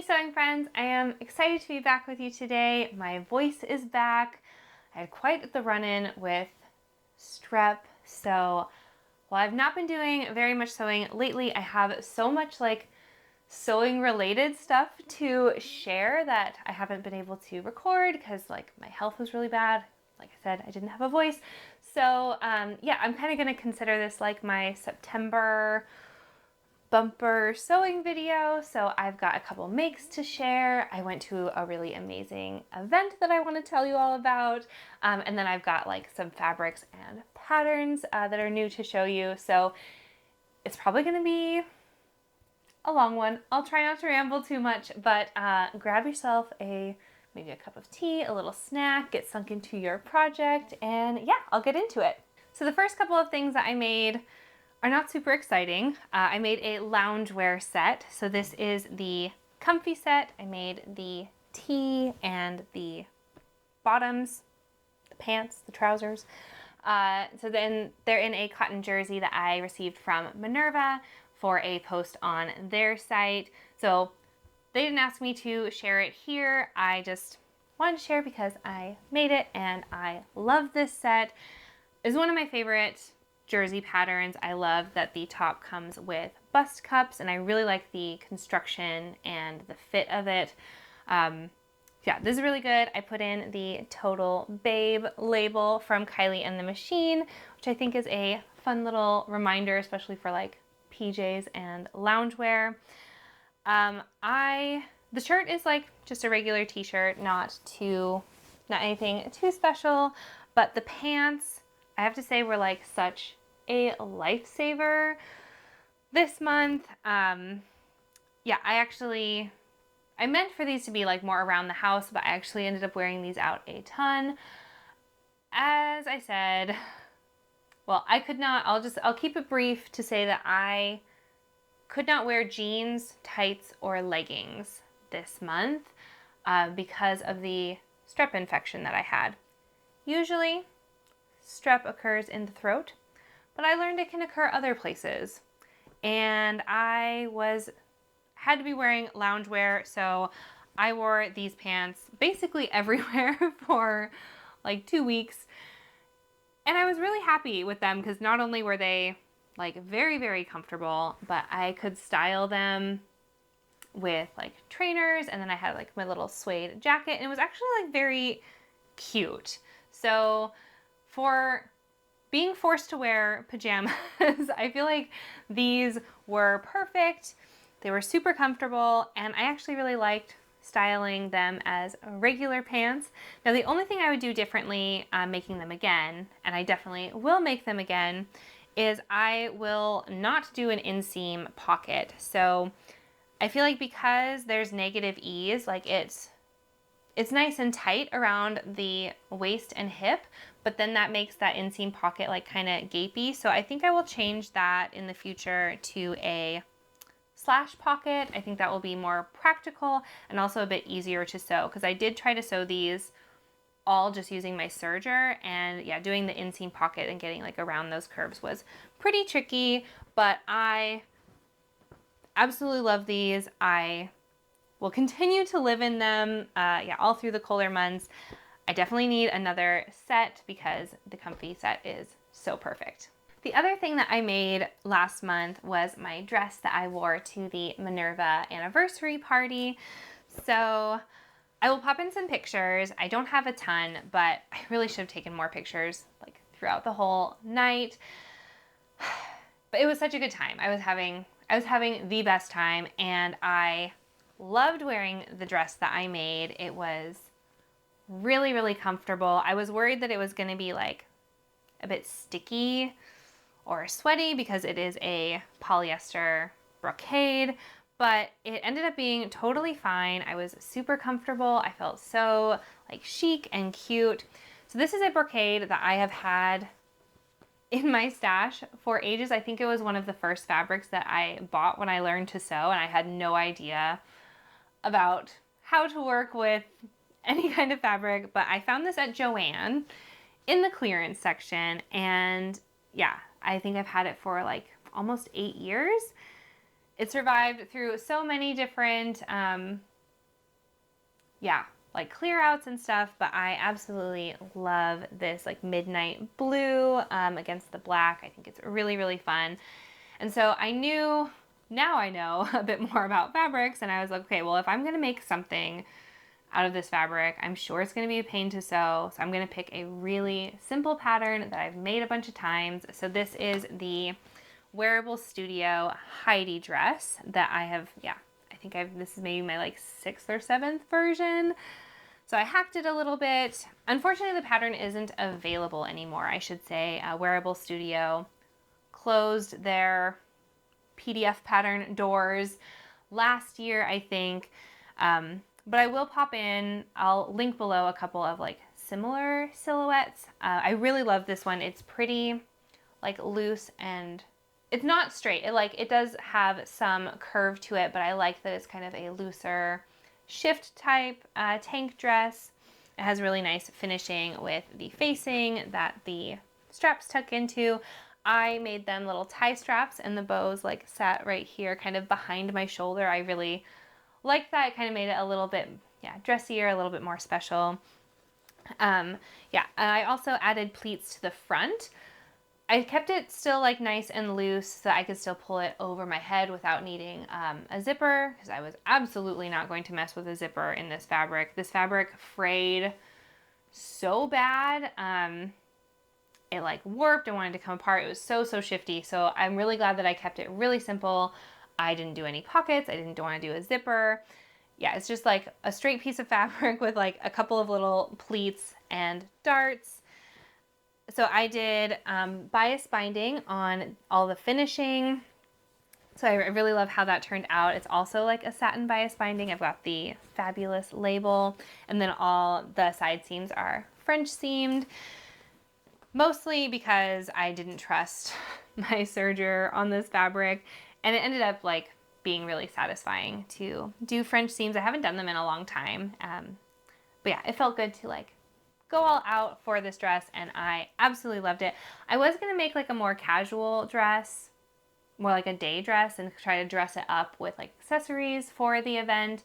Hey sewing friends, I am excited to be back with you today. My voice is back. I had quite the run-in with strep, so while I've not been doing very much sewing lately, I have so much sewing related stuff to share that I haven't been able to record because my health was really bad. Like I said, I didn't have a voice. So yeah, I'm kind of going to consider this like my September bumper sewing video. So I've got a couple makes to share. I went to a really amazing event that I want to tell you all about. And then I've got some fabrics and patterns that are new to show you. So it's probably going to be a long one. I'll try not to ramble too much, but grab yourself maybe a cup of tea, a little snack, get sunk into your project, and yeah, I'll get into it. So the first couple of things that I made are not super exciting. I made a loungewear set. So this is the Comfi set. I made the tee and the bottoms, the pants, the trousers. So then they're in a cotton jersey that I received from Minerva for a post on their site. So they didn't ask me to share it here. I just wanted to share because I made it and I love this set. It's one of my favorite jersey patterns. I love that the top comes with bust cups and I really like the construction and the fit of it. Yeah, this is really good. I put in the Total Babe label from Kylie and the Machine, which I think is a fun little reminder, especially for PJs and loungewear. The shirt is just a regular t-shirt, not anything too special, but the pants, I have to say, were such a lifesaver this month. Yeah, I meant for these to be more around the house, but I actually ended up wearing these out a ton. As I said, well, I'll keep it brief to say that I could not wear jeans, tights, or leggings this month because of the strep infection that I had. Usually, strep occurs in the throat, but I learned it can occur other places. And I had to be wearing loungewear, so I wore these pants basically everywhere for 2 weeks. And I was really happy with them because not only were they very, very comfortable, but I could style them with trainers, and then I had my little suede jacket, and it was actually very cute. So for being forced to wear pajamas, I feel like these were perfect. They were super comfortable, and I actually really liked styling them as regular pants. Now, the only thing I would do differently making them again, and I definitely will make them again, is I will not do an inseam pocket. So I feel like because there's negative ease, it's nice and tight around the waist and hip, but then that makes that inseam pocket kind of gapey. So I think I will change that in the future to a slash pocket. I think that will be more practical and also a bit easier to sew, because I did try to sew these all just using my serger, and yeah, doing the inseam pocket and getting around those curves was pretty tricky, but I absolutely love these. I will continue to live in them yeah, all through the colder months. I definitely need another set because the Comfi set is so perfect. The other thing that I made last month was my dress that I wore to the Minerva anniversary party. So I will pop in some pictures. I don't have a ton, but I really should have taken more pictures throughout the whole night. But it was such a good time. I was having the best time, and I loved wearing the dress that I made. It was really, really comfortable. I was worried that it was going to be a bit sticky or sweaty because it is a polyester brocade, but it ended up being totally fine. I was super comfortable. I felt so chic and cute. So this is a brocade that I have had in my stash for ages. I think it was one of the first fabrics that I bought when I learned to sew, and I had no idea about how to work with any kind of fabric, but I found this at Joann in the clearance section, and yeah, I think I've had it for almost 8 years. It survived through so many different yeah, like clear outs and stuff, but I absolutely love this like midnight blue against the black. I think it's really, really fun. And so now I know a bit more about fabrics, and I was like, okay, well, if I'm gonna make something out of this fabric, I'm sure it's gonna be a pain to sew. So I'm gonna pick a really simple pattern that I've made a bunch of times. So this is the Wearable Studio Heidi dress that I have, yeah, this is maybe my like 6th or 7th version. So I hacked it a little bit. Unfortunately, the pattern isn't available anymore. I should say Wearable Studio closed their PDF pattern doors last year, I think. But I will pop in, I'll link below a couple of like similar silhouettes. I really love this one. It's pretty like loose and it's not straight. It does have some curve to it, but I like that it's kind of a looser shift type tank dress. It has really nice finishing with the facing that the straps tuck into. I made them little tie straps and the bows like sat right here kind of behind my shoulder. I really liked that. It kind of made it a little bit, yeah, dressier, a little bit more special. Yeah, I also added pleats to the front. I kept it still like nice and loose so that I could still pull it over my head without needing a zipper, because I was absolutely not going to mess with a zipper in this fabric. This fabric frayed so bad. It like warped and wanted to come apart. It was so shifty. So I'm really glad that I kept it really simple. I didn't do any pockets. I didn't want to do a zipper. Yeah, it's just like a straight piece of fabric with like a couple of little pleats and darts. So I did bias binding on all the finishing. So I really love how that turned out. It's also like a satin bias binding. I've got the fabulous label, and then all the side seams are French seamed, mostly because I didn't trust my serger on this fabric, and it ended up like being really satisfying to do French seams. I haven't done them in a long time, but yeah, it felt good to like go all out for this dress, and I absolutely loved it. I was gonna make like a more casual dress, more like a day dress, and try to dress it up with like accessories for the event.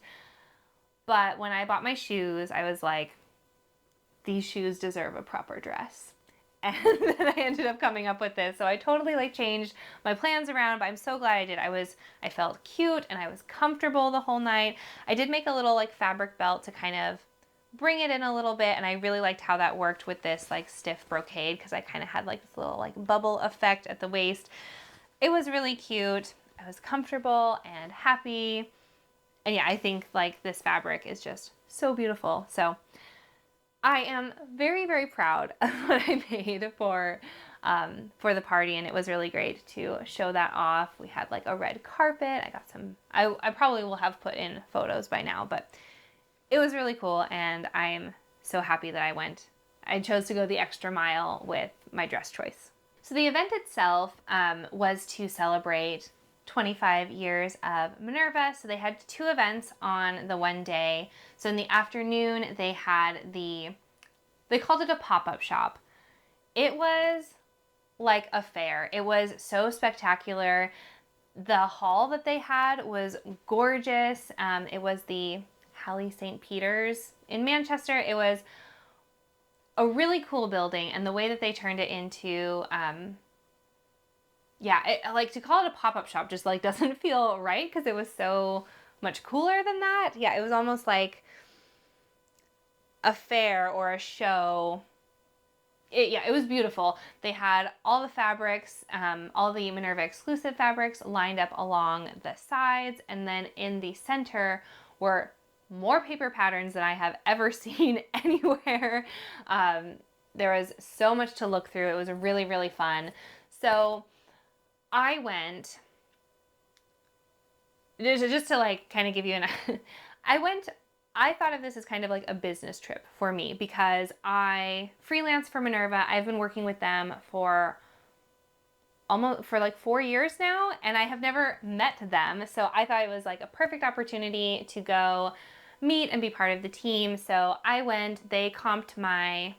But when I bought my shoes, I was like, these shoes deserve a proper dress. And then I ended up coming up with this. So I totally like changed my plans around, but I'm so glad I did. I felt cute and I was comfortable the whole night. I did make a little like fabric belt to kind of bring it in a little bit, and I really liked how that worked with this like stiff brocade, because I kind of had like this little like bubble effect at the waist. It was really cute. I was comfortable and happy, and yeah, I think like this fabric is just so beautiful. So I am very proud of what I made for the party, and it was really great to show that off. We had like a red carpet. I got some, I probably will have put in photos by now, but it was really cool, and I'm so happy that I chose to go the extra mile with my dress choice. So the event itself was to celebrate 25 years of Minerva. So they had 2 events on the one day. So in the afternoon, they called it a pop-up shop. It was like a fair. It was so spectacular. The hall that they had was gorgeous. It was the Hallie St. Peter's in Manchester. It was a really cool building, and the way that they turned it into, like to call it a pop-up shop just like doesn't feel right, because it was so much cooler than that. Yeah, it was almost like a fair or a show. It was beautiful. They had all the fabrics, all the Minerva exclusive fabrics lined up along the sides, and then in the center were more paper patterns than I have ever seen anywhere. There was so much to look through. It was really fun. So I went, just to like kind of give you an, I thought of this as kind of like a business trip for me, because I freelance for Minerva. I've been working with them for like 4 years now, and I have never met them. So I thought it was like a perfect opportunity to go meet and be part of the team. So I went, they comped my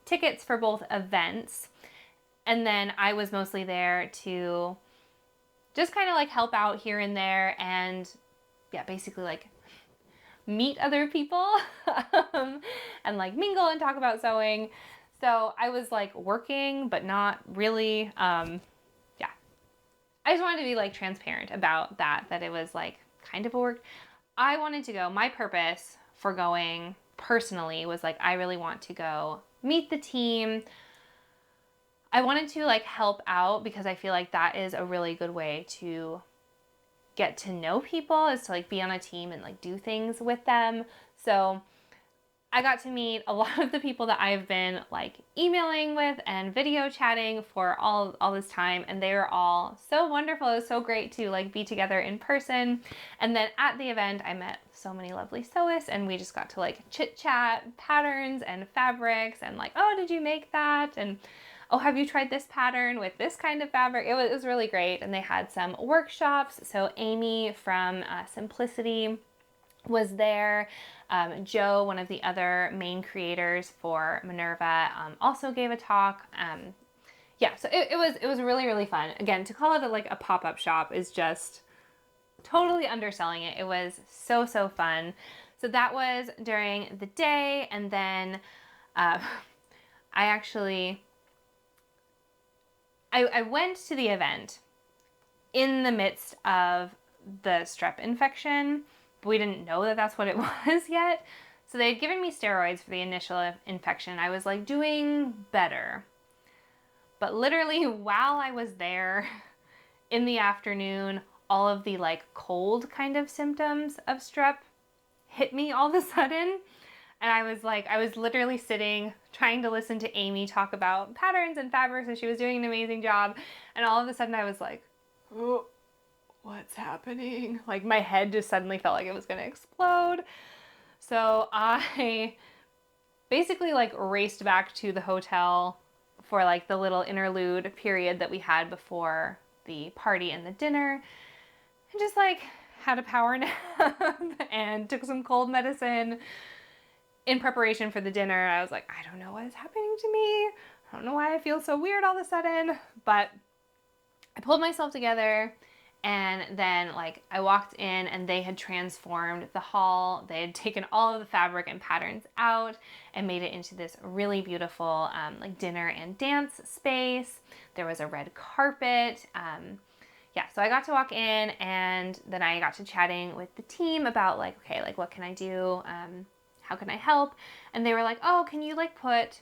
tickets for both events, and then I was mostly there to just kind of like help out here and there, and yeah, basically like meet other people and like mingle and talk about sewing. So I was like working, but not really. Yeah. I just wanted to be like transparent about that it was like kind of a work. I wanted to go, my purpose for going personally was like, I really want to go meet the team. I wanted to like help out because I feel like that is a really good way to get to know people, is to like be on a team and like do things with them. So I got to meet a lot of the people that I've been like emailing with and video chatting for all this time, and they were all so wonderful. It was so great to like be together in person. And then at the event I met so many lovely sewists, and we just got to like chit chat patterns and fabrics and like, oh, did you make that? And oh, have you tried this pattern with this kind of fabric? It was really great. And they had some workshops. So Amy from Simplicity was there. Joe, one of the other main creators for Minerva, also gave a talk. Yeah, so it was really, really fun. Again, to call it like a pop-up shop is just totally underselling it. It was so fun. So that was during the day, and then I went to the event in the midst of the strep infection. We didn't know that that's what it was yet. So they had given me steroids for the initial infection. I was like doing better. But literally while I was there in the afternoon, all of the like cold kind of symptoms of strep hit me all of a sudden. And I was literally sitting trying to listen to Amy talk about patterns and fabrics, and she was doing an amazing job. And all of a sudden I was like, oh, what's happening? Like my head just suddenly felt like it was going to explode. So I basically like raced back to the hotel for like the little interlude period that we had before the party and the dinner, and just like had a power nap and took some cold medicine in preparation for the dinner. I was like, I don't know what is happening to me. I don't know why I feel so weird all of a sudden, but I pulled myself together. And then like I walked in and they had transformed the hall. They had taken all of the fabric and patterns out and made it into this really beautiful like dinner and dance space. There was a red carpet. Yeah, so I got to walk in, and then I got to chatting with the team about like, okay, like what can I do? How can I help? And they were like, oh, can you like put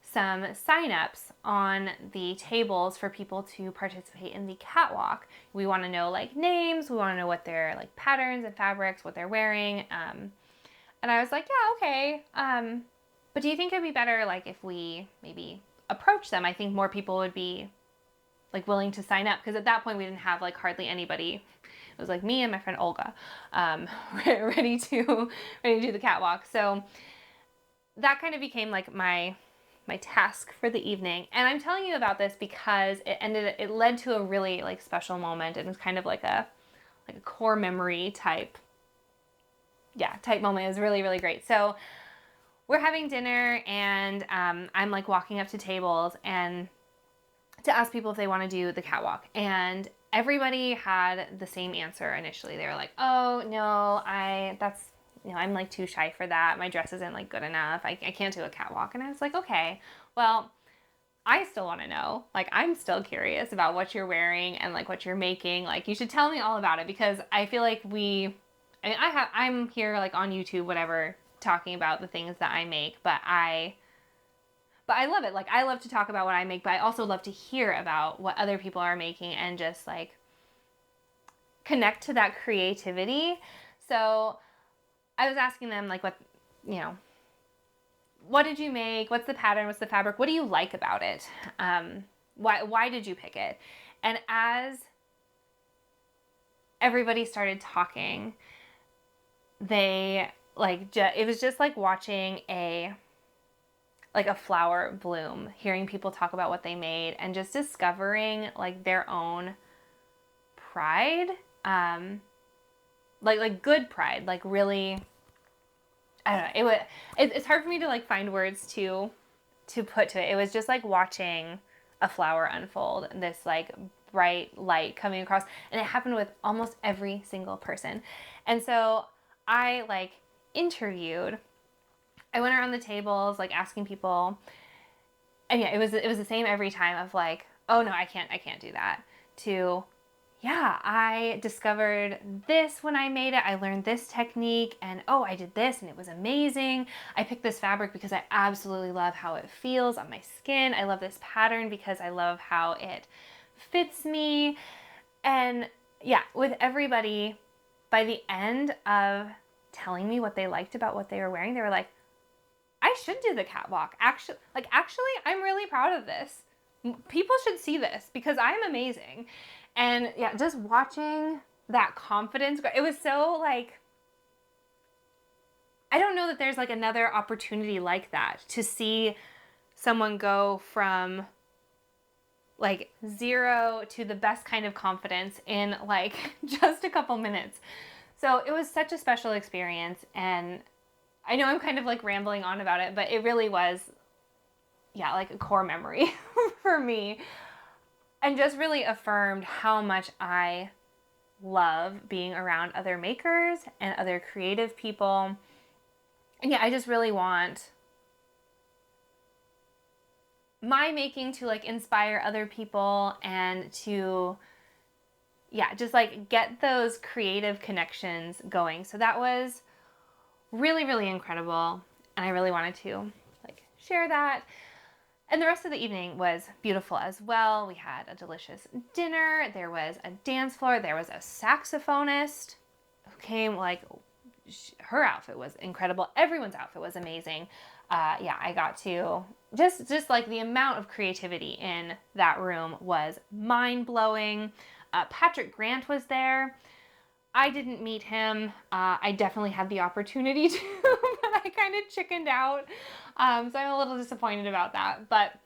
some signups on the tables for people to participate in the catwalk? We want to know like names, we want to know what their like patterns and fabrics, what they're wearing. And I was like, yeah, okay. But do you think it'd be better like if we maybe approach them? I think more people would be like willing to sign up, because at that point we didn't have like hardly anybody. It was like me and my friend Olga, ready to do the catwalk. So that kind of became like my task for the evening. And I'm telling you about this because it led to a really like special moment. It was kind of like a core memory type moment. It was really, really great. So we're having dinner, and I'm like walking up to tables and to ask people if they want to do the catwalk. And everybody had the same answer initially. They were like, oh no, I'm like too shy for that. My dress isn't like good enough. I can't do a catwalk. And I was like, okay, well, I still want to know. Like, I'm still curious about what you're wearing and like what you're making. Like, you should tell me all about it, because I feel like I'm here like on YouTube, whatever, talking about the things that I make, but I love it. Like, I love to talk about what I make, but I also love to hear about what other people are making and just like connect to that creativity. So I was asking them like, what did you make? What's the pattern? What's the fabric? What do you like about it? Why did you pick it? And as everybody started talking, they like, it was just like watching a flower bloom, hearing people talk about what they made and just discovering like their own pride, like good pride, like really, I don't know. It's hard for me to like find words to put to it. It was just like watching a flower unfold, this like bright light coming across, and it happened with almost every single person. And so I like interviewed. I went around the tables, like asking people, and yeah, it was the same every time of like, oh no, I can't do that, to yeah, I discovered this when I made it. I learned this technique, and oh, I did this and it was amazing. I picked this fabric because I absolutely love how it feels on my skin. I love this pattern because I love how it fits me. And yeah, with everybody, by the end of telling me what they liked about what they were wearing, they were like, I should do the catwalk. Actually, I'm really proud of this. People should see this because I'm amazing. And yeah, just watching that confidence, it was so like, I don't know that there's like another opportunity like that, to see someone go from like 0 to the best kind of confidence in like just a couple minutes. So it was such a special experience, and I know I'm kind of like rambling on about it, but it really was, yeah, like a core memory for me, and just really affirmed how much I love being around other makers and other creative people. And yeah, I just really want my making to like inspire other people, and to, yeah, just like get those creative connections going. So that was really, really incredible. And I really wanted to like share that. And the rest of the evening was beautiful as well. We had a delicious dinner. There was a dance floor. There was a saxophonist who came, like, her outfit was incredible. Everyone's outfit was amazing. Yeah, I got to just like the amount of creativity in that room was mind-blowing. Patrick Grant was there. I didn't meet him. I definitely had the opportunity to, but I kind of chickened out. So I'm a little disappointed about that, but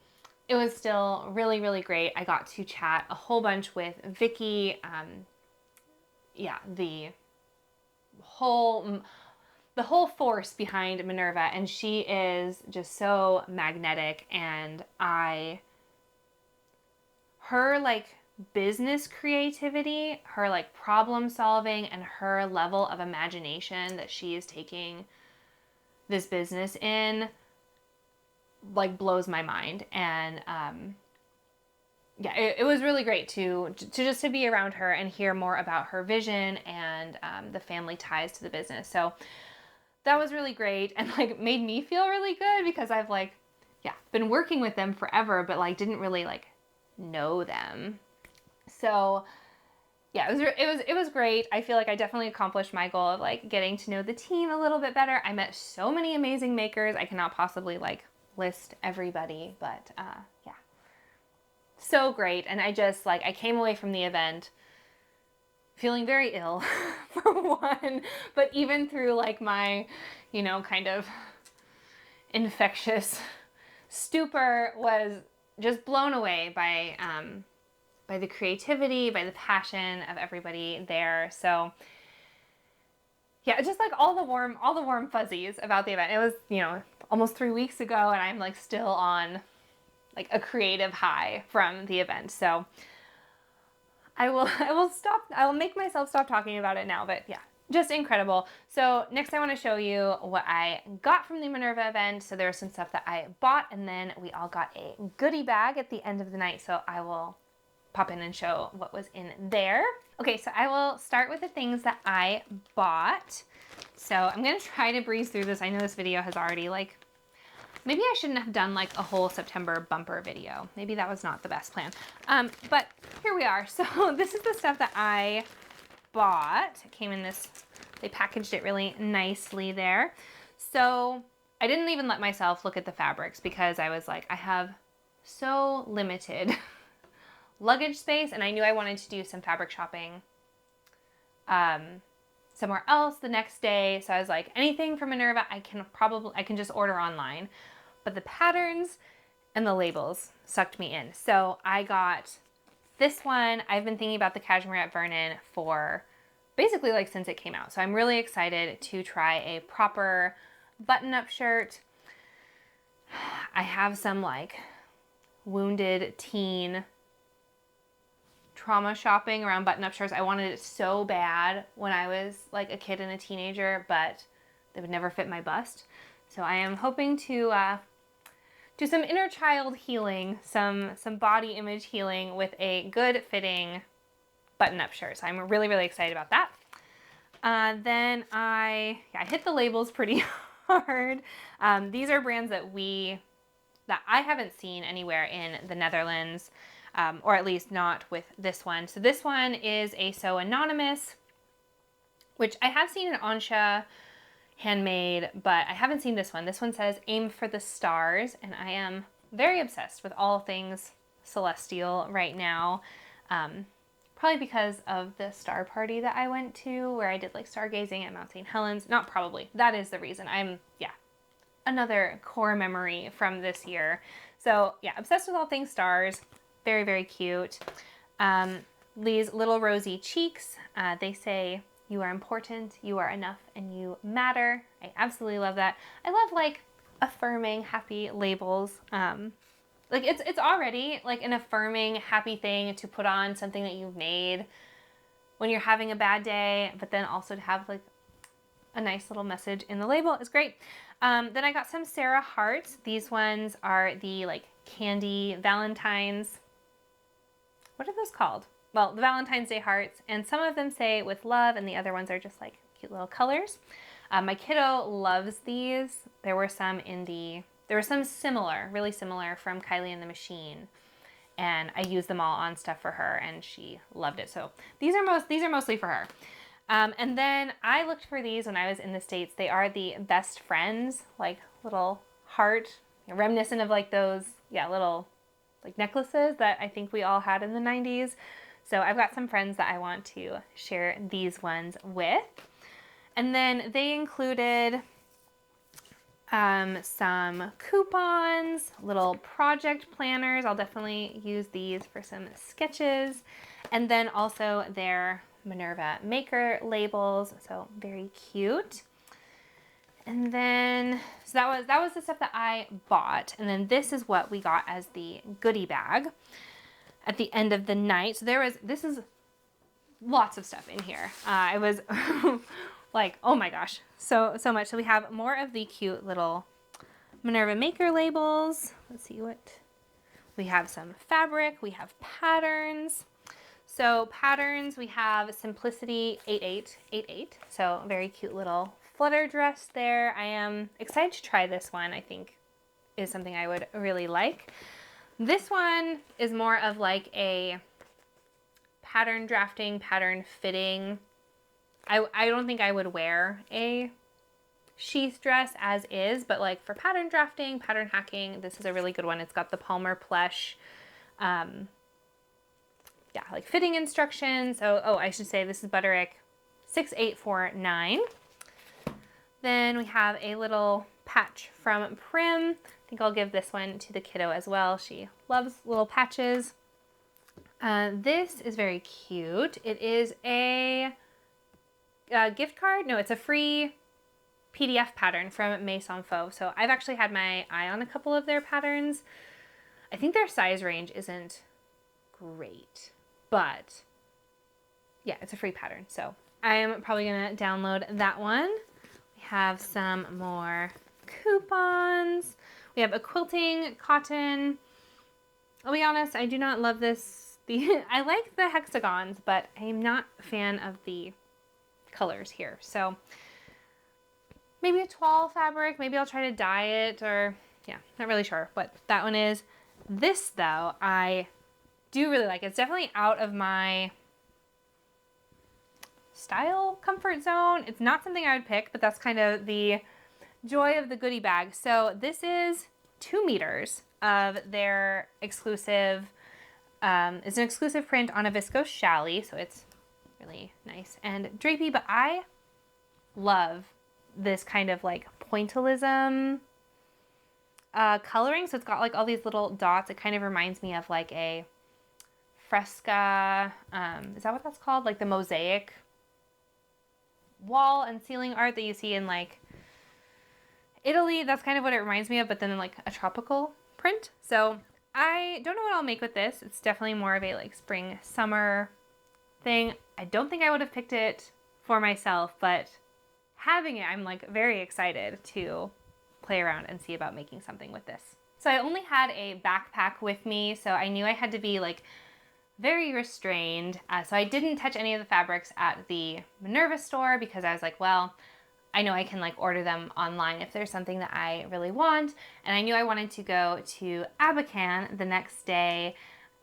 it was still really, really great. I got to chat a whole bunch with Vicky. Yeah, the whole force behind Minerva, and she is just so magnetic, and her like business creativity, her like problem solving, and her level of imagination that she is taking this business in, like, blows my mind. And yeah, it was really great to just to be around her and hear more about her vision and the family ties to the business. So that was really great, and like made me feel really good, because I've like, yeah, been working with them forever, but like didn't really like know them. So yeah, it was great. I feel like I definitely accomplished my goal of like getting to know the team a little bit better. I met so many amazing makers. I cannot possibly like list everybody, but yeah, so great. And I just like, I came away from the event feeling very ill for one, but even through like my, you know, kind of infectious stupor, was just blown away by the creativity, by the passion of everybody there. So yeah, just like all the warm fuzzies about the event. It was, you know, almost 3 weeks ago, and I'm like still on like a creative high from the event. So I will make myself stop talking about it now, but yeah, just incredible. So next I want to show you what I got from the Minerva event. So there was some stuff that I bought, and then we all got a goodie bag at the end of the night. So I will pop in and show what was in there. Okay, so I will start with the things that I bought. So I'm gonna try to breeze through this. I know this video has already like, maybe I shouldn't have done like a whole September bumper video. Maybe that was not the best plan. But here we are. So this is the stuff that I bought. It came in this, they packaged it really nicely there. So I didn't even let myself look at the fabrics, because I was like, I have so limited luggage space, and I knew I wanted to do some fabric shopping somewhere else the next day. So I was like, anything from Minerva I can just order online. But the patterns and the labels sucked me in. So I got this one. I've been thinking about the Cashmerette Vernon for basically like since it came out. So I'm really excited to try a proper button-up shirt. I have some like wounded teen trauma shopping around button-up shirts. I wanted it so bad when I was like a kid and a teenager, but they would never fit my bust. So I am hoping to do some inner child healing, some body image healing with a good fitting button-up shirt. So I'm really, really excited about that. Then I hit the labels pretty hard. These are brands that I haven't seen anywhere in the Netherlands, or at least not with this one. So this one is a So Anonymous, which I have seen in Ansha handmade, but I haven't seen this one. This one says aim for the stars, and I am very obsessed with all things celestial right now. Probably because of the star party that I went to where I did like stargazing at Mount St. Helens. Not probably, that is the reason. Another core memory from this year. So yeah, obsessed with all things stars. Very, very cute. These little rosy cheeks, they say, you are important, you are enough, and you matter. I absolutely love that. I love like affirming happy labels. Like it's already like an affirming happy thing to put on something that you've made when you're having a bad day, but then also to have like a nice little message in the label is great. Then I got some Sarah hearts. These ones are the like candy Valentine's. What are those called? Well, the Valentine's Day hearts, and some of them say with love, and the other ones are just like cute little colors. My kiddo loves these. There were some similar, really similar from Kylie and the Machine, and I used them all on stuff for her, and she loved it. So these are mostly for her. And then I looked for these when I was in the States. They are the best friends, like little heart, reminiscent of like those, little like necklaces that I think we all had in the 90s. So I've got some friends that I want to share these ones with. And then they included some coupons, little project planners. I'll definitely use these for some sketches. And then also their Minerva maker labels. So very cute. And then, so that was the stuff that I bought. And then this is what we got as the goodie bag at the end of the night. So this is lots of stuff in here. I was like, oh my gosh, so much. So we have more of the cute little Minerva maker labels. Let's see what, we have some fabric, we have patterns. So patterns, we have Simplicity 8888. So very cute little flutter dress there. I am excited to try this one. I think is something I would really like. This one is more of like a pattern drafting, pattern fitting. I don't think I would wear a sheath dress as is, but like for pattern drafting, pattern hacking, this is a really good one. It's got the Palmer plush, like fitting instructions. Oh, I should say this is Butterick 6849. Then we have a little patch from Prim. I think I'll give this one to the kiddo as well. She loves little patches. This is very cute. It is a gift card. No, it's a free PDF pattern from Maison Faux. So I've actually had my eye on a couple of their patterns. I think their size range isn't great, but yeah, it's a free pattern. So I am probably going to download that one. We have some more coupons. We have a quilting cotton. I'll be honest, I do not love this. I like the hexagons, but I'm not a fan of the colors here. So maybe a toile fabric. Maybe I'll try to dye it, or not really sure what that one is. This though, I do really like. It's definitely out of my style comfort zone. It's not something I would pick, but that's kind of the joy of the goodie bag. So this is 2 meters of their exclusive, it's an exclusive print on a viscose challis, so it's really nice and drapey, but I love this kind of like pointillism coloring. So it's got like all these little dots. It kind of reminds me of like a fresca, is that what that's called? Like the mosaic wall and ceiling art that you see in like Italy. That's kind of what it reminds me of, but then in like a tropical print. So I don't know what I'll make with this. It's definitely more of a like spring, summer thing. I don't think I would have picked it for myself, but having it, I'm like very excited to play around and see about making something with this. So I only had a backpack with me, so I knew I had to be like very restrained. So I didn't touch any of the fabrics at the Minerva store because I was like, well, I know I can like order them online if there's something that I really want. And I knew I wanted to go to Abakan the next day.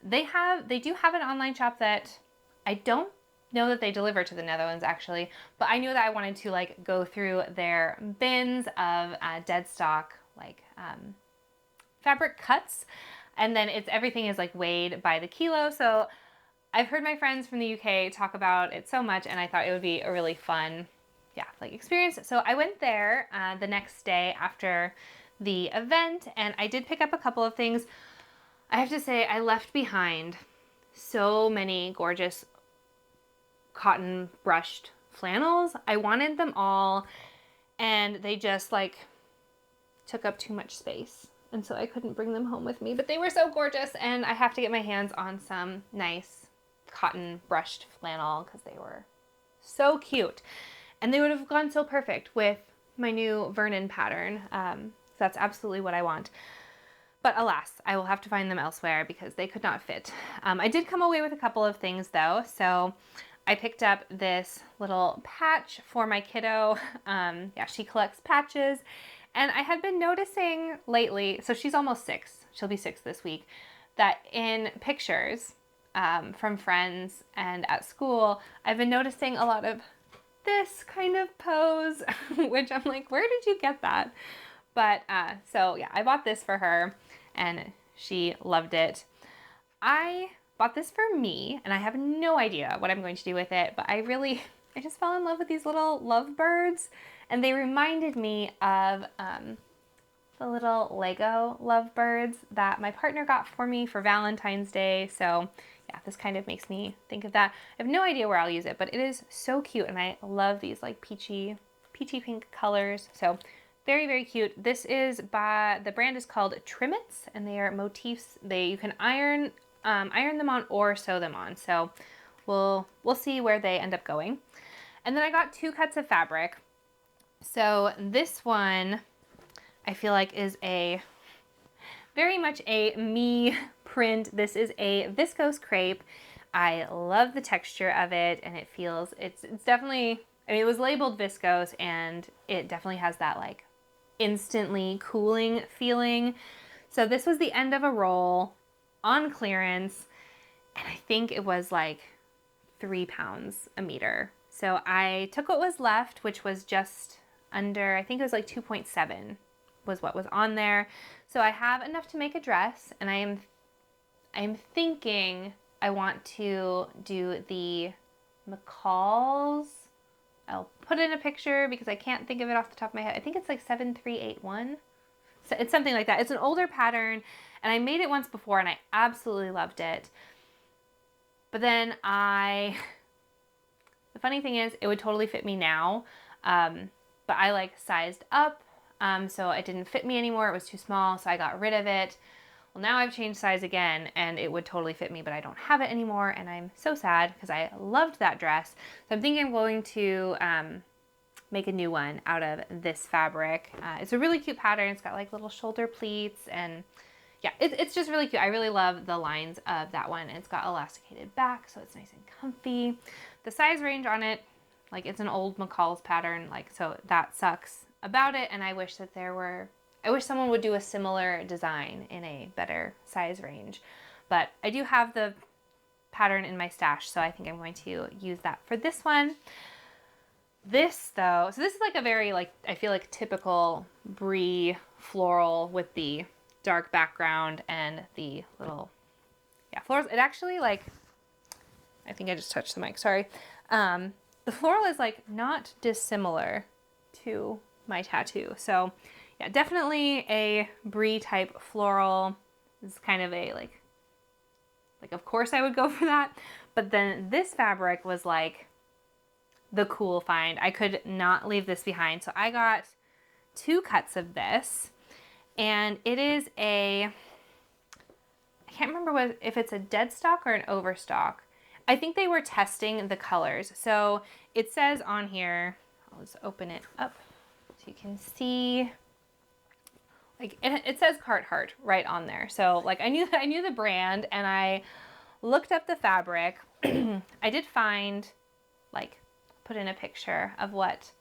They do have an online shop that I don't know that they deliver to the Netherlands actually, but I knew that I wanted to like go through their bins of dead stock like fabric cuts, and then everything is like weighed by the kilo. So I've heard my friends from the UK talk about it so much, and I thought it would be a really fun like experience. So I went there the next day after the event, and I did pick up a couple of things. I have to say I left behind so many gorgeous cotton brushed flannels. I wanted them all, and they just like took up too much space, and so I couldn't bring them home with me, but they were so gorgeous, and I have to get my hands on some nice cotton brushed flannel because they were so cute, and they would have gone so perfect with my new Vernon pattern. So that's absolutely what I want. But alas, I will have to find them elsewhere because they could not fit. I did come away with a couple of things though. So I picked up this little patch for my kiddo. She collects patches. And I had been noticing lately, so she's almost 6, she'll be 6 this week, that in pictures from friends and at school, I've been noticing a lot of this kind of pose, which I'm like, where did you get that? But so yeah, I bought this for her and she loved it. I bought this for me and I have no idea what I'm going to do with it, but I just fell in love with these little lovebirds, and they reminded me of the little Lego lovebirds that my partner got for me for Valentine's Day. So yeah, this kind of makes me think of that. I have no idea where I'll use it, but it is so cute, and I love these like peachy pink colors. So very, very cute. This is the brand is called Trimmets, and they are motifs. You can iron them on or sew them on. So we'll see where they end up going. And then I got 2 cuts of fabric. So this one I feel like is very much a me print. This is a viscose crepe. I love the texture of it, and it's definitely, I mean, it was labeled viscose, and it definitely has that like instantly cooling feeling. So this was the end of a roll on clearance, and I think it was like 3 pounds a meter. So I took what was left, which was just under, I think it was like 2.7 was what was on there. So I have enough to make a dress, and I'm thinking I want to do the McCall's. I'll put in a picture because I can't think of it off the top of my head. I think it's like 7381. So it's something like that. It's an older pattern, and I made it once before and I absolutely loved it. But then the funny thing is it would totally fit me now. But I like sized up. So it didn't fit me anymore. It was too small. So I got rid of it. Well, now I've changed size again, and it would totally fit me, but I don't have it anymore, and I'm so sad because I loved that dress. So I'm thinking I'm going to make a new one out of this fabric. It's a really cute pattern. It's got like little shoulder pleats, and yeah, it's just really cute. I really love the lines of that one. It's got elasticated back, so it's nice and comfy. The size range on it, like it's an old McCall's pattern, like, so that sucks about it, and I wish someone would do a similar design in a better size range. But I do have the pattern in my stash, so I think I'm going to use that for this one. This though, so this is like a very like, I feel like typical brie floral with the dark background and the little, florals. It actually like, I think I just touched the mic, sorry. The floral is like not dissimilar to my tattoo. So yeah, definitely a brie type floral. This is kind of a like of course I would go for that. But then this fabric was like the cool find. I could not leave this behind. So I got 2 cuts of this, and it is I can't remember if it's a dead stock or an overstock. I think they were testing the colors. So it says on here, I'll just open it up so you can see, like it says Carhartt right on there. So like I knew the brand, and I looked up the fabric. I did find, like, put in a picture of what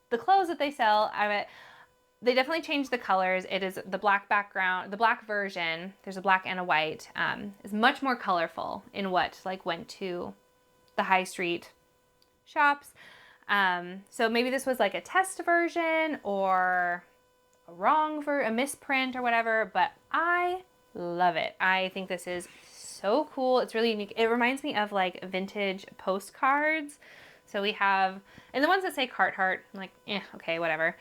the clothes that they sell. They definitely changed the colors. It is the black background, the black version. There's a black and a white. Is much more colorful in what like went to the high street shops. So maybe this was like a test version or a misprint or whatever, but I love it. I think this is so cool. It's really unique. It reminds me of like vintage postcards. So we have, and the ones that say Carhartt, I'm like, okay, whatever.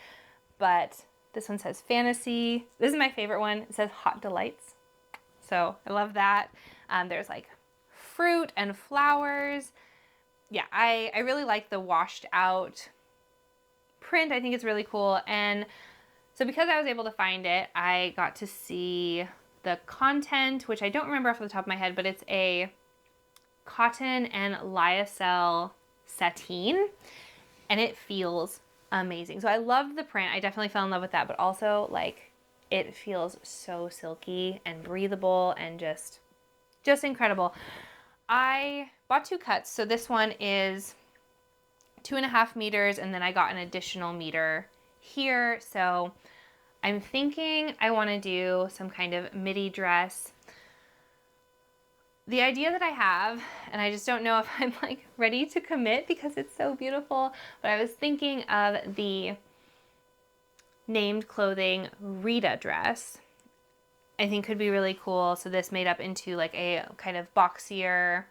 But this one says fantasy. This is my favorite one. It says hot delights. So I love that. There's like fruit and flowers. Yeah, I really like the washed out print. I think it's really cool. And so because I was able to find it, I got to see the content, which I don't remember off the top of my head, but it's a cotton and lyocell sateen, and it feels amazing. So I loved the print. I definitely fell in love with that, but also like it feels so silky and breathable and just incredible. I bought 2 cuts. So this one is 2.5 meters, and then I got an additional meter here. So I'm thinking I want to do some kind of midi dress. The idea that I have, and I just don't know if I'm like ready to commit because it's so beautiful, but I was thinking of the named clothing Rita dress. I think could be really cool. So this made up into like a kind of boxier,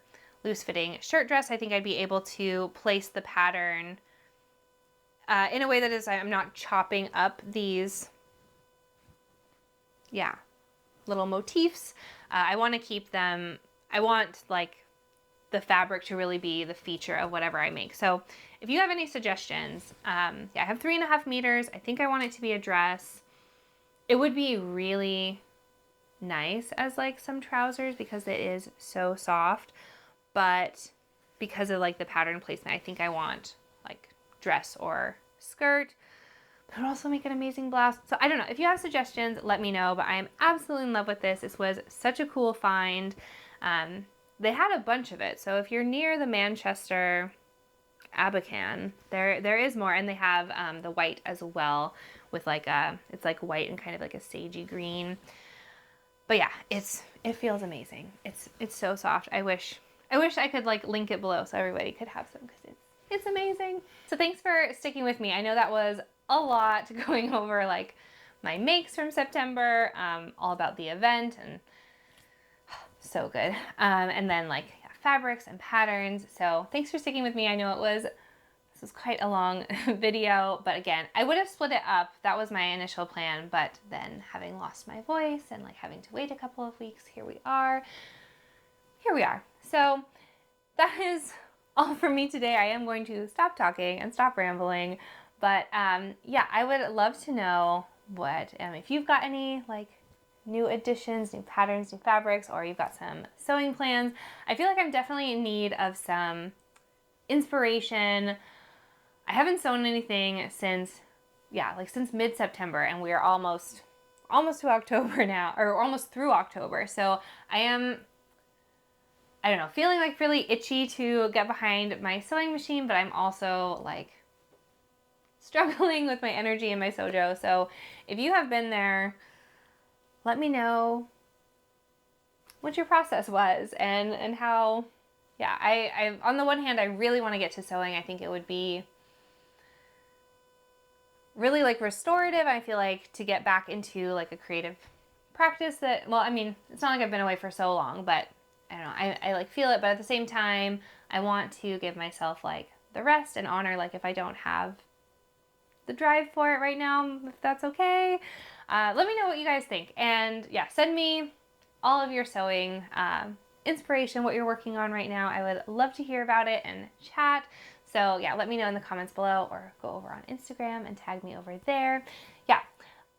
loose fitting shirt dress. I think I'd be able to place the pattern in a way that is, I'm not chopping up these, little motifs. I want to keep them, I want like the fabric to really be the feature of whatever I make. So if you have any suggestions, I have 3.5 meters. I think I want it to be a dress. It would be really nice as like some trousers because it is so soft, but because of like the pattern placement, I think I want like dress or skirt, but it would also make an amazing blouse. So I don't know. If you have suggestions, let me know, but I am absolutely in love with this. This was such a cool find. They had a bunch of it. So if you're near the Manchester Abakan, there is more, and they have the white as well with like it's like white and kind of like a sagey green. But yeah, it feels amazing. It's so soft. I wish I could like link it below so everybody could have some because it's amazing. So thanks for sticking with me. I know that was a lot going over like my makes from September, all about the event, and so good. And then like fabrics and patterns. So thanks for sticking with me. I know this was quite a long video, but again, I would have split it up. That was my initial plan, but then having lost my voice and like having to wait a couple of weeks, here we are. So that is all for me today. I am going to stop talking and stop rambling, but yeah, I would love to know what, if you've got any like new additions, new patterns, new fabrics, or you've got some sewing plans. I feel like I'm definitely in need of some inspiration. I haven't sewn anything since mid-September, and we are almost to October now, or almost through October. So I am, I don't know, feeling like really itchy to get behind my sewing machine, but I'm also like struggling with my energy and my sewjo. So if you have been there, let me know what your process was and how, I on the one hand, I really want to get to sewing. I think it would be really like restorative. I feel like to get back into like a creative practice that, well, I mean, it's not like I've been away for so long, but I don't know, I like feel it, but at the same time, I want to give myself like the rest and honor, like if I don't have the drive for it right now, if that's okay. Let me know what you guys think, and send me all of your sewing inspiration, what you're working on right now. I would love to hear about it and chat. So let me know in the comments below, or go over on Instagram and tag me over there.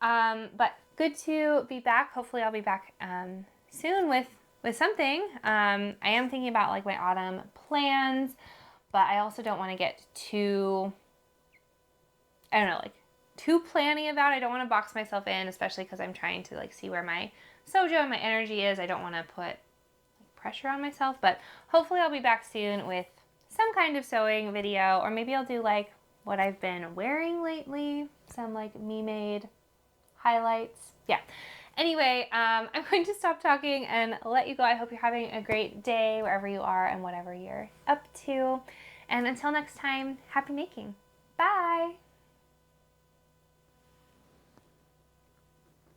But good to be back. Hopefully I'll be back soon with something. I am thinking about like my autumn plans, but I also don't want to get too, I don't know, like too planny about it. I don't want to box myself in, especially because I'm trying to like see where my sewjo and my energy is. I don't want to put like pressure on myself, but hopefully I'll be back soon with some kind of sewing video, or maybe I'll do like what I've been wearing lately, some like me-made highlights. Yeah. Anyway, I'm going to stop talking and let you go. I hope you're having a great day wherever you are and whatever you're up to. And until next time, happy making. Bye.